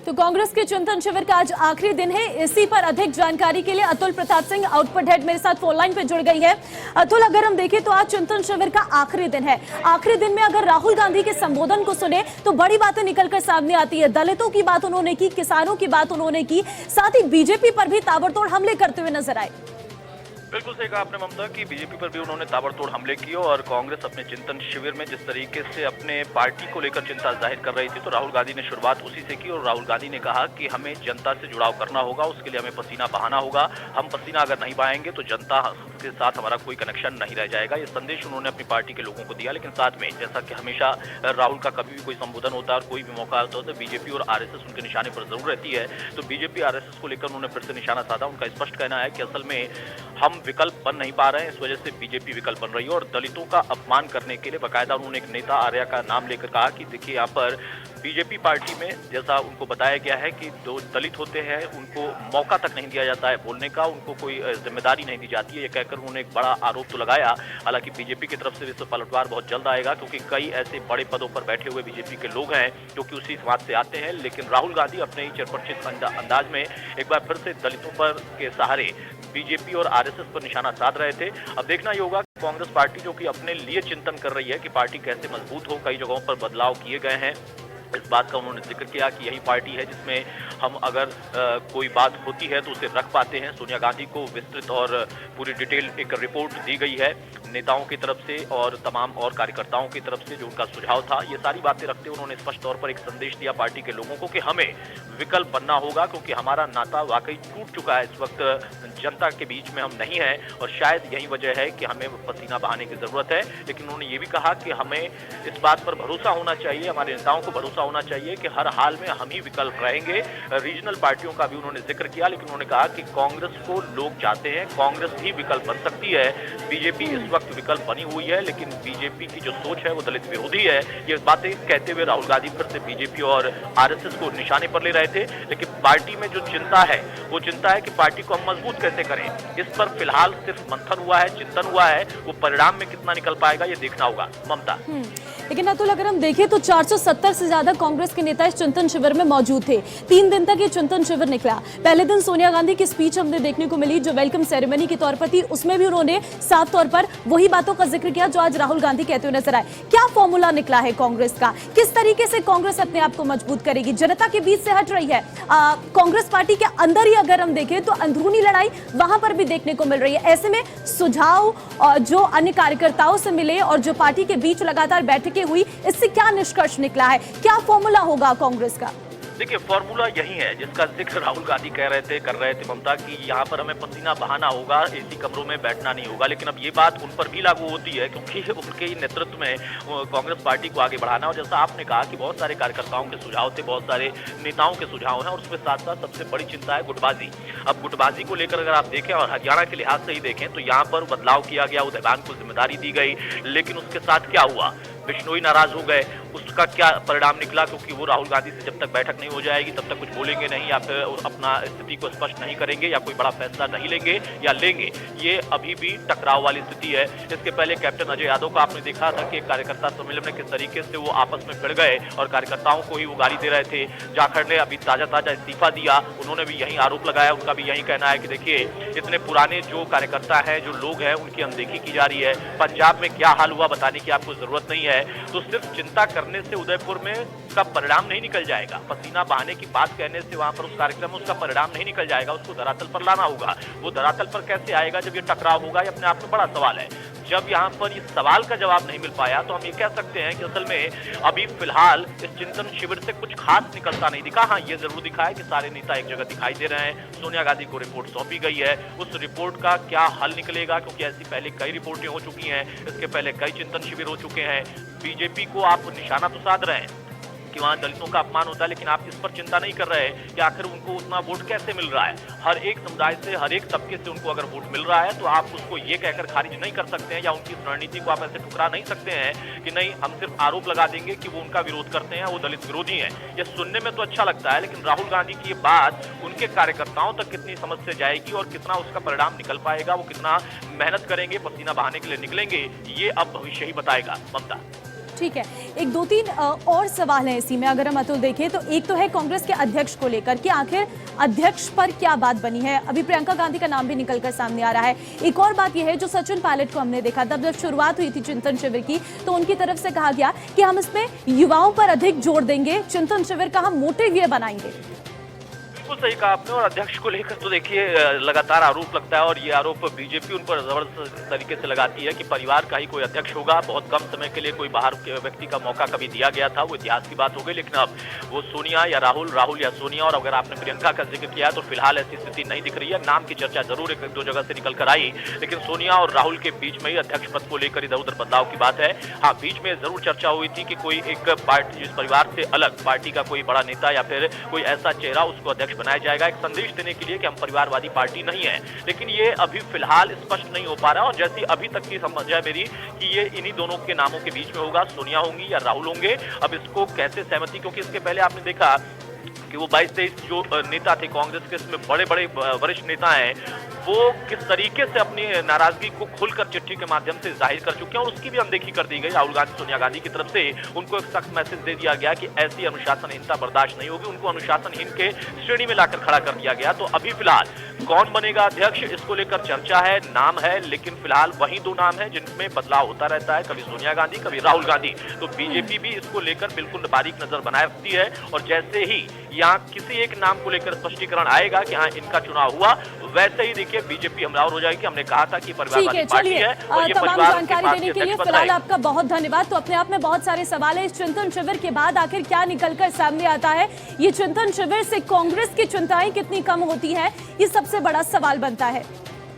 तो कांग्रेस के चिंतन शिविर का आज आखिरी दिन है। इसी पर अधिक जानकारी के लिए अतुल प्रताप सिंह आउटपुट हेड मेरे साथ फोन लाइन पे जुड़ गई है। अतुल, अगर हम देखें तो आज चिंतन शिविर का आखिरी दिन है। आखिरी दिन में अगर राहुल गांधी के संबोधन को सुने तो बड़ी बातें निकलकर सामने आती है। दलितों की बात उन्होंने की, किसानों की बात उन्होंने की, साथ ही बीजेपी पर भी ताबड़तोड़ हमले करते हुए नजर आए। बिल्कुल सही कहा आपने ममता कि बीजेपी पर भी उन्होंने ताबड़तोड़ हमले किए और कांग्रेस अपने चिंतन शिविर में जिस तरीके से अपने पार्टी को लेकर चिंता जाहिर कर रही थी, तो राहुल गांधी ने शुरुआत उसी से की और राहुल गांधी ने कहा कि हमें जनता से जुड़ाव करना होगा, उसके लिए हमें पसीना बहाना होगा। हम पसीना अगर नहीं बहाएंगे तो जनता के साथ हमारा कोई कनेक्शन नहीं रह जाएगा। ये संदेश उन्होंने अपनी पार्टी के लोगों को दिया। लेकिन साथ में जैसा कि हमेशा राहुल का कभी भी कोई संबोधन होता है और कोई भी मौका आता है तो बीजेपी और आरएसएस उनके निशाने पर जरूर रहती है। तो बीजेपी आरएसएस को लेकर उन्होंने फिर से निशाना साधा। उनका स्पष्ट कहना है कि असल में हम विकल्प बन नहीं पा रहे हैं, इस वजह से बीजेपी विकल्प बन रही है। और दलितों का अपमान करने के लिए बाकायदा उन्होंने एक नेता आर्या का नाम लेकर कहा कि देखिए यहाँ पर बीजेपी पार्टी में जैसा उनको बताया गया है कि जो दलित होते हैं उनको मौका तक नहीं दिया जाता है बोलने का, उनको कोई जिम्मेदारी नहीं दी जाती है। ये कहकर उन्होंने एक बड़ा आरोप तो लगाया। हालांकि बीजेपी की तरफ से इस पलटवार बहुत जल्द आएगा, क्योंकि कई ऐसे बड़े पदों पर बैठे हुए बीजेपी के लोग हैं जो कि उसी समाज से आते हैं। लेकिन राहुल गांधी अपने ही चिरपरिचित अंदाज में एक बार फिर से दलितों पर के सहारे बीजेपी और आरएसएस पर निशाना साध रहे थे। अब देखना ये होगा कि कांग्रेस पार्टी जो कि अपने लिए चिंतन कर रही है कि पार्टी कैसे मजबूत हो, कई जगहों पर बदलाव किए गए हैं। इस बात का उन्होंने जिक्र किया कि यही पार्टी है जिसमें हम अगर कोई बात होती है तो उसे रख पाते हैं। सोनिया गांधी को विस्तृत और पूरी डिटेल एक रिपोर्ट दी गई है नेताओं की तरफ से और तमाम और कार्यकर्ताओं की तरफ से जो उनका सुझाव था। ये सारी बातें रखते हुए उन्होंने स्पष्ट तौर पर एक संदेश दिया पार्टी के लोगों को कि हमें विकल्प बनना होगा, क्योंकि हमारा नाता वाकई टूट चुका है। इस वक्त जनता के बीच में हम नहीं हैं और शायद यही वजह है कि हमें पसीना बहाने की जरूरत है। लेकिन उन्होंने ये भी कहा कि हमें इस बात पर भरोसा होना चाहिए, हमारे नेताओं को भरोसा होना चाहिए कि हर हाल में हम ही विकल्प रहेंगे। रीजनल पार्टियों का भी उन्होंने जिक्र किया, लेकिन उन्होंने कहा कि कांग्रेस को लोग चाहते हैं, कांग्रेस ही विकल्प बन सकती है। बीजेपी इस वक्त विकल्प बनी हुई है, लेकिन बीजेपी की जो सोच है वो दलित विरोधी है। ये बातें कहते हुए राहुल गांधी फिर से बीजेपी और आरएसएस को निशाने पर ले रहे थे। लेकिन पार्टी में जो चिंता है वो चिंता है कि पार्टी को हम मजबूत कैसे करें। इस पर फिलहाल सिर्फ मंथन हुआ है, चिंतन हुआ है, वो परिणाम में कितना निकल पाएगा ये देखना होगा ममता। लेकिन अतुल, अगर हम देखें तो 470 से ज्यादा कांग्रेस के नेता इस चिंतन शिविर में मौजूद थे। 3 दिन तक ये चिंतन शिविर निकला। पहले दिन सोनिया गांधी की स्पीच हमने देखने को मिली जो वेलकम सेरेमनी के तौर पर थी, उसमें भी उन्होंने साफ तौर पर वही बातों का जिक्र किया जो आज राहुल गांधी कहते हुए नजर आए। क्या फॉर्मूला निकला है कांग्रेस का? किस तरीके से कांग्रेस अपने आप को मजबूत करेगी? जनता के बीच से हट रही है। कांग्रेस पार्टी के अंदर ही अगर हम देखें तो अंदरूनी लड़ाई वहां पर भी देखने को मिल रही है। ऐसे में सुझाव जो अन्य कार्यकर्ताओं से मिले और जो पार्टी के बीच लगातार बैठकें हुई, इससे क्या निष्कर्ष निकला है? क्या फॉर्मूला होगा कांग्रेस का? देखिए, फॉर्मूला यही है जिसका जिक्र राहुल गांधी कर रहे थे ममता, कि यहाँ पर हमें पसीना बहाना होगा, एसी कमरों में बैठना नहीं होगा। लेकिन अब ये बात उन पर भी लागू होती है, क्योंकि उनके नेतृत्व में कांग्रेस पार्टी को आगे बढ़ाना। और जैसा आपने कहा कि बहुत सारे कार्यकर्ताओं के सुझाव थे, बहुत सारे नेताओं के सुझाव हैं, और उसके साथ साथ सबसे बड़ी चिंता है गुटबाजी। अब गुटबाजी को लेकर अगर आप देखें और हरियाणा के लिहाज से ही देखें तो यहाँ पर बदलाव किया गया, उदयभान को जिम्मेदारी दी गई। लेकिन उसके साथ क्या हुआ? बिश्नोई नाराज हो गए। उसका क्या परिणाम निकला? क्योंकि वो राहुल गांधी से जब तक बैठक नहीं हो जाएगी तब तक कुछ बोलेंगे नहीं, या फिर अपना स्थिति को स्पष्ट नहीं करेंगे, या कोई बड़ा फैसला नहीं लेंगे या लेंगे। ये अभी भी टकराव वाली स्थिति है। इसके पहले कैप्टन अजय यादव को आपने देखा था कि कार्यकर्ता सम्मेलन में किस तरीके से वो आपस में भिड़ गए और कार्यकर्ताओं को ही वो गाली दे रहे थे। जाखड़ ने अभी ताजा इस्तीफा दिया, उन्होंने भी यही आरोप लगाया। उनका भी यही कहना है कि देखिए, इतने पुराने जो कार्यकर्ता है, जो लोग हैं, उनकी अनदेखी की जा रही है। पंजाब में क्या हाल हुआ बताने की आपको जरूरत नहीं है। तो सिर्फ चिंता करने से उदयपुर में उसका परिणाम नहीं निकल जाएगा। पसीना बहाने की बात कहने से वहां पर उस कार्यक्रम में उसका परिणाम नहीं निकल जाएगा। उसको धरातल पर लाना होगा। वो धरातल पर कैसे आएगा जब ये टकराव होगा? ये अपने आप में बड़ा सवाल है। जब यहाँ पर इस सवाल का जवाब नहीं मिल पाया तो हम ये कह सकते हैं कि असल में अभी फिलहाल इस चिंतन शिविर से कुछ खास निकलता नहीं दिखा। हाँ, ये जरूर दिखा है कि सारे नेता एक जगह दिखाई दे रहे हैं। सोनिया गांधी को रिपोर्ट सौंपी गई है। उस रिपोर्ट का क्या हल निकलेगा? क्योंकि ऐसी पहले कई रिपोर्टें हो चुकी हैं, इसके पहले कई चिंतन शिविर हो चुके हैं। बीजेपी को आप निशाना तो साध रहे हैं कि वहां दलितों का अपमान होता है, लेकिन आप इस पर चिंता नहीं कर रहे कि आखिर उनको उतना वोट कैसे मिल रहा है। हर एक समुदाय से, हर एक तबके से उनको अगर वोट मिल रहा है तो आप उसको ये कहकर खारिज नहीं कर सकते हैं, या उनकी रणनीति को आप ऐसे ठुकरा नहीं सकते हैं कि नहीं, हम सिर्फ आरोप लगा देंगे कि वो उनका विरोध करते हैं, वो दलित विरोधी हैं। ये सुनने में तो अच्छा लगता है, लेकिन राहुल गांधी की ये बात उनके कार्यकर्ताओं तक कितनी समझ से जाएगी और कितना उसका परिणाम निकल पाएगा, वो कितना मेहनत करेंगे, पसीना बहाने के लिए निकलेंगे, ये अब भविष्य ही बताएगा ममता। ठीक है, एक दो तीन और सवाल हैं इसी में, अगर हम अतुल देखें तो एक तो है कांग्रेस के अध्यक्ष को लेकर कि आखिर अध्यक्ष पर क्या बात बनी है। अभी प्रियंका गांधी का नाम भी निकलकर सामने आ रहा है। एक और बात यह है, जो सचिन पायलट को हमने देखा तब जब शुरुआत हुई थी चिंतन शिविर की, तो उनकी तरफ से कहा गया कि हम इसमें युवाओं पर अधिक जोर देंगे, चिंतन शिविर का हम मोटिव ये बनाएंगे। बिल्कुल सही कहा आपने। और अध्यक्ष को लेकर तो देखिए लगातार आरोप लगता है और ये आरोप बीजेपी उन पर जबरदस्त तरीके से लगाती है कि परिवार का ही कोई अध्यक्ष होगा। बहुत कम समय के लिए कोई बाहर के व्यक्ति का मौका कभी दिया गया था, वो इतिहास की बात हो गई, लेकिन अब वो सोनिया या राहुल या सोनिया, और अगर आपने प्रियंका का जिक्र किया तो फिलहाल ऐसी स्थिति नहीं दिख रही है। नाम की चर्चा जरूर एक दो जगह से निकल कर आई, लेकिन सोनिया और राहुल के बीच में ही अध्यक्ष पद को लेकर इधर उधर बदलाव की बात है। हाँ, बीच में जरूर चर्चा हुई थी कि कोई एक पार्टी, जिस परिवार से अलग पार्टी का कोई बड़ा नेता या फिर कोई ऐसा चेहरा उसको अध्यक्ष बनाया जाएगा, एक संदेश देने के लिए कि हम परिवारवादी पार्टी नहीं है। लेकिन ये अभी फिलहाल स्पष्ट नहीं हो पा रहा, और जैसी अभी तक की समझ है मेरी कि ये इन्हीं दोनों के नामों के बीच में होगा, सोनिया होंगी या राहुल होंगे। अब इसको कैसे सहमति, क्योंकि इसके पहले आपने देखा कि वो 22-23 जो नेता थे कांग्रेस के, इसमें बड़े बड़े वरिष्ठ नेता हैं, वो किस तरीके से अपनी नाराजगी को खुलकर चिट्ठी के माध्यम से जाहिर कर चुके हैं, और उसकी भी अनदेखी कर दी गई। राहुल गांधी सोनिया गांधी की तरफ से उनको एक सख्त मैसेज दे दिया गया कि ऐसी अनुशासनहीनता बर्दाश्त नहीं होगी, उनको अनुशासनहीन के श्रेणी में लाकर खड़ा कर दिया गया। तो अभी फिलहाल कौन बनेगा अध्यक्ष, इसको लेकर चर्चा है, नाम है, लेकिन फिलहाल वही दो नाम है जिनमें बदलाव होता रहता है, कभी सोनिया गांधी कभी राहुल गांधी। तो बीजेपी भी इसको लेकर बिल्कुल बारीक नजर बनाए रखती है, और जैसे ही यहाँ किसी एक नाम को लेकर स्पष्टीकरण आएगा कि हाँ इनका चुनाव हुआ, वैसे ही देखिए बीजेपी हमलावर हो जाएगी। हमने कहा था कि परिवारवादी पार्टी है और ये तमाम परिवार जानकारी देने के लिए फिलहाल आपका बहुत धन्यवाद। तो अपने आप में बहुत सारे सवाल है, इस चिंतन शिविर के बाद आखिर क्या निकलकर सामने आता है, ये चिंतन शिविर से कांग्रेस की चिंताएं कितनी कम होती है, ये सबसे बड़ा सवाल बनता है।